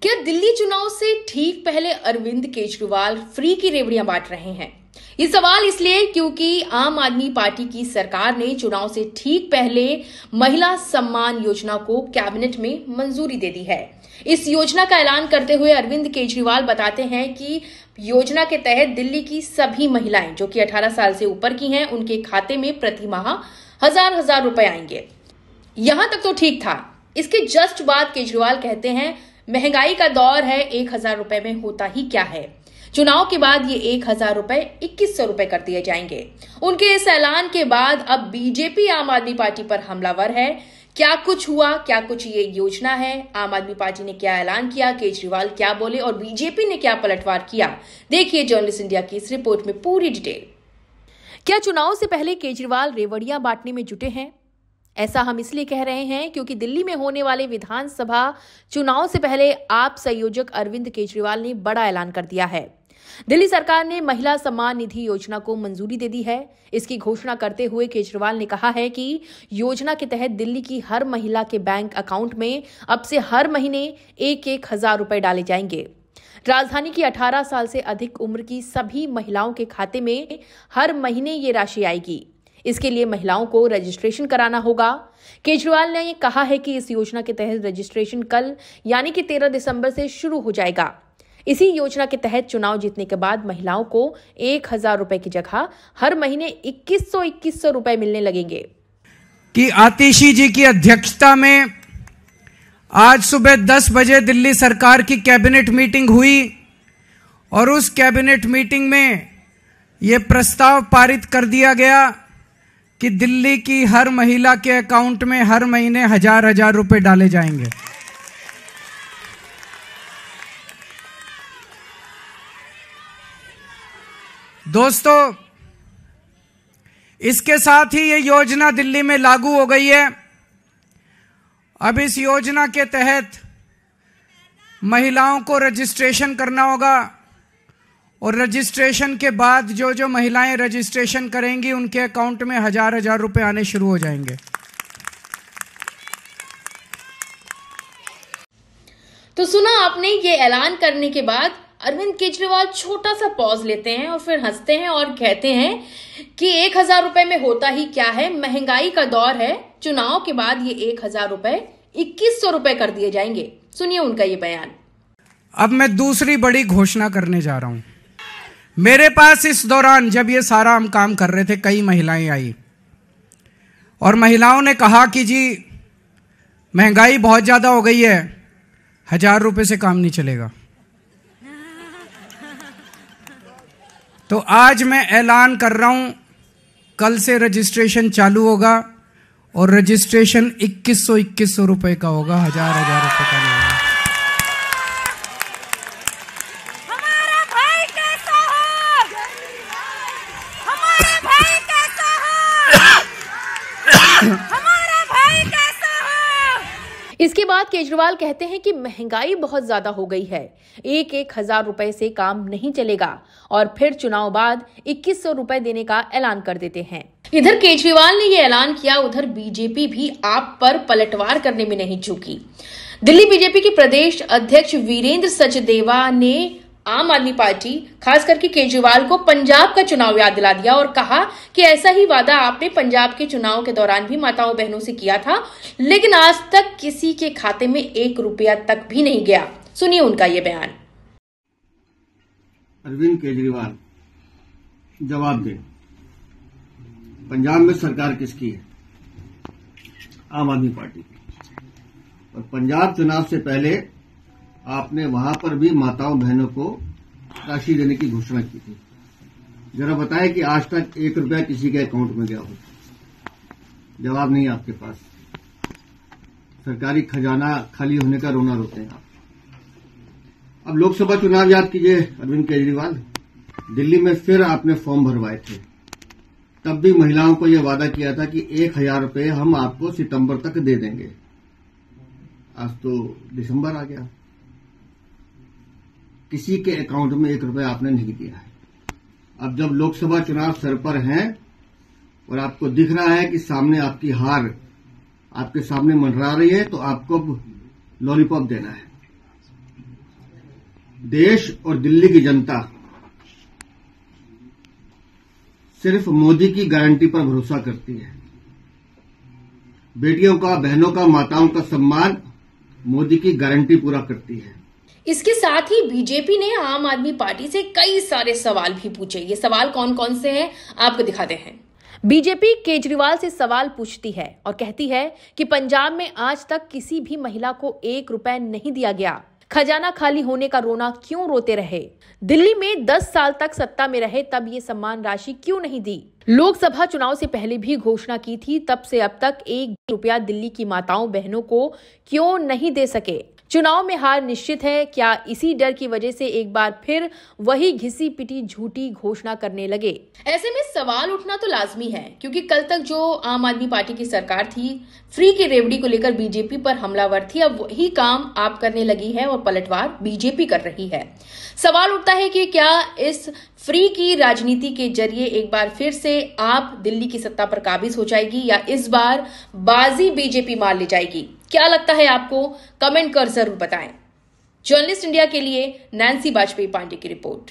क्या दिल्ली चुनाव से ठीक पहले अरविंद केजरीवाल फ्री की रेवड़ियां बांट रहे हैं? ये सवाल इसलिए क्योंकि आम आदमी पार्टी की सरकार ने चुनाव से ठीक पहले महिला सम्मान योजना को कैबिनेट में मंजूरी दे दी है। इस योजना का ऐलान करते हुए अरविंद केजरीवाल बताते हैं कि योजना के तहत दिल्ली की सभी महिलाएं जो कि 18 साल से ऊपर की हैं, उनके खाते में प्रति माह हजार रुपए आएंगे। यहां तक तो ठीक था। इसके जस्ट बाद केजरीवाल कहते हैं, महंगाई का दौर है, 1000 रुपए में होता ही क्या है। चुनाव के बाद ये 1000 रुपए 2100 रुपए कर दिए जाएंगे। उनके इस ऐलान के बाद अब बीजेपी आम आदमी पार्टी पर हमलावर है। क्या कुछ हुआ, क्या कुछ ये योजना है, आम आदमी पार्टी ने क्या ऐलान किया, केजरीवाल क्या बोले और बीजेपी ने क्या पलटवार किया, देखिए जर्नलिस्ट इंडिया की इस रिपोर्ट में पूरी डिटेल। क्या चुनाव से पहले केजरीवाल रेवड़ियां बांटने में जुटे हैं? ऐसा हम इसलिए कह रहे हैं क्योंकि दिल्ली में होने वाले विधानसभा चुनाव से पहले आप संयोजक अरविंद केजरीवाल ने बड़ा ऐलान कर दिया है। दिल्ली सरकार ने महिला सम्मान निधि योजना को मंजूरी दे दी है। इसकी घोषणा करते हुए केजरीवाल ने कहा है कि योजना के तहत दिल्ली की हर महिला के बैंक अकाउंट में अब से हर महीने 1,000 रुपए डाले जाएंगे। राजधानी की 18 साल से अधिक उम्र की सभी महिलाओं के खाते में हर महीने ये राशि आएगी। इसके लिए महिलाओं को रजिस्ट्रेशन कराना होगा। केजरीवाल ने ये कहा है कि इस योजना के तहत रजिस्ट्रेशन कल यानी कि 13 दिसंबर से शुरू हो जाएगा। इसी योजना के तहत चुनाव जीतने के बाद महिलाओं को 1000 रुपए की जगह हर महीने 2100 रुपए मिलने लगेंगे। कि आतिशी जी की अध्यक्षता में आज सुबह 10 बजे दिल्ली सरकार की कैबिनेट मीटिंग हुई और उस कैबिनेट मीटिंग में यह प्रस्ताव पारित कर दिया गया कि दिल्ली की हर महिला के अकाउंट में हर महीने हजार रुपए डाले जाएंगे। दोस्तों, इसके साथ ही ये योजना दिल्ली में लागू हो गई है। अब इस योजना के तहत महिलाओं को रजिस्ट्रेशन करना होगा और रजिस्ट्रेशन के बाद जो महिलाएं रजिस्ट्रेशन करेंगी उनके अकाउंट में हजार रुपए आने शुरू हो जाएंगे। तो सुना आपने, ये ऐलान करने के बाद अरविंद केजरीवाल छोटा सा पॉज लेते हैं और फिर हंसते हैं और कहते हैं कि 1000 रुपए में होता ही क्या है, महंगाई का दौर है, चुनाव के बाद ये 1000 रुपए 2100 रुपए कर दिए जाएंगे। सुनिए उनका ये बयान। अब मैं दूसरी बड़ी घोषणा करने जा रहा हूं। मेरे पास इस दौरान जब ये सारा हम काम कर रहे थे, कई महिलाएं आई और महिलाओं ने कहा कि जी महंगाई बहुत ज्यादा हो गई है, 1000 रुपए से काम नहीं चलेगा। तो आज मैं ऐलान कर रहा हूं, कल से रजिस्ट्रेशन चालू होगा और रजिस्ट्रेशन 2100 रुपए का होगा, हजार रुपए का नहीं होगा। हमारा भाई कैसा हो? हमारा भाई कैसा हो? हमारा भाई कैसा हो? इसके बाद केजरीवाल कहते हैं कि महंगाई बहुत ज्यादा हो गई है, 1,000 रुपए से काम नहीं चलेगा और फिर चुनाव बाद 2100 रुपए देने का ऐलान कर देते हैं। इधर केजरीवाल ने यह ऐलान किया, उधर बीजेपी भी आप पर पलटवार करने में नहीं चूकी। दिल्ली बीजेपी के प्रदेश अध्यक्ष वीरेंद्र सचदेवा ने आम आदमी पार्टी खास करके केजरीवाल को पंजाब का चुनाव याद दिला दिया और कहा कि ऐसा ही वादा आपने पंजाब के चुनाव के दौरान भी माताओं बहनों से किया था, लेकिन आज तक किसी के खाते में 1 रुपया तक भी नहीं गया। सुनिए उनका ये बयान। अरविंद केजरीवाल, जवाब दें, पंजाब में सरकार किसकी है? आम आदमी पार्टी की। और पंजाब चुनाव से पहले आपने वहां पर भी माताओं बहनों को राशि देने की घोषणा की थी। जरा बताएं कि आज तक 1 रुपया किसी के अकाउंट में गया हो? जवाब नहीं आपके पास। सरकारी खजाना खाली होने का रोना रोते हैं आप। अब लोकसभा चुनाव याद कीजिए अरविंद केजरीवाल, दिल्ली में फिर आपने फॉर्म भरवाए थे। तब भी महिलाओं को यह वादा किया था कि 1000 रुपए हम आपको सितंबर तक दे देंगे। आज तो दिसंबर आ गया, किसी के अकाउंट में 1 रुपया आपने नहीं दिया है। अब जब लोकसभा चुनाव सर पर हैं और आपको दिख रहा है कि सामने आपकी हार आपके सामने मंडरा रही है, तो आपको लॉलीपॉप देना है। देश और दिल्ली की जनता सिर्फ मोदी की गारंटी पर भरोसा करती है। बेटियों का, बहनों का, माताओं का सम्मान मोदी की गारंटी पूरा करती है। इसके साथ ही बीजेपी ने आम आदमी पार्टी से कई सारे सवाल भी पूछे। ये सवाल कौन कौन से हैं आपको दिखाते हैं। बीजेपी केजरीवाल से सवाल पूछती है और कहती है कि पंजाब में आज तक किसी भी महिला को 1 रुपए नहीं दिया गया। खजाना खाली होने का रोना क्यों रोते रहे? दिल्ली में 10 साल तक सत्ता में रहे तब ये सम्मान राशि क्यों नहीं दी? लोकसभा चुनाव से पहले भी घोषणा की थी, तब से अब तक 1 रुपया दिल्ली की माताओं बहनों को क्यों नहीं दे सके? चुनाव में हार निश्चित है। क्या इसी डर की वजह से एक बार फिर वही घिसी पिटी झूठी घोषणा करने लगे? ऐसे में सवाल उठना तो लाजमी है, क्योंकि कल तक जो आम आदमी पार्टी की सरकार थी, फ्री की रेवड़ी को लेकर बीजेपी पर हमलावर थी। अब वही काम आप करने लगी है और पलटवार बीजेपी कर रही है। सवाल उठता है कि क्या इस फ्री की राजनीति के जरिए एक बार फिर से आप दिल्ली की सत्ता पर काबिज हो जाएगी या इस बार बाजी बीजेपी मार ले जाएगी? क्या लगता है आपको? कमेंट कर जरूर बताएं। जर्नलिस्ट इंडिया के लिए नैन्सी बाजपेयी पांडे की रिपोर्ट।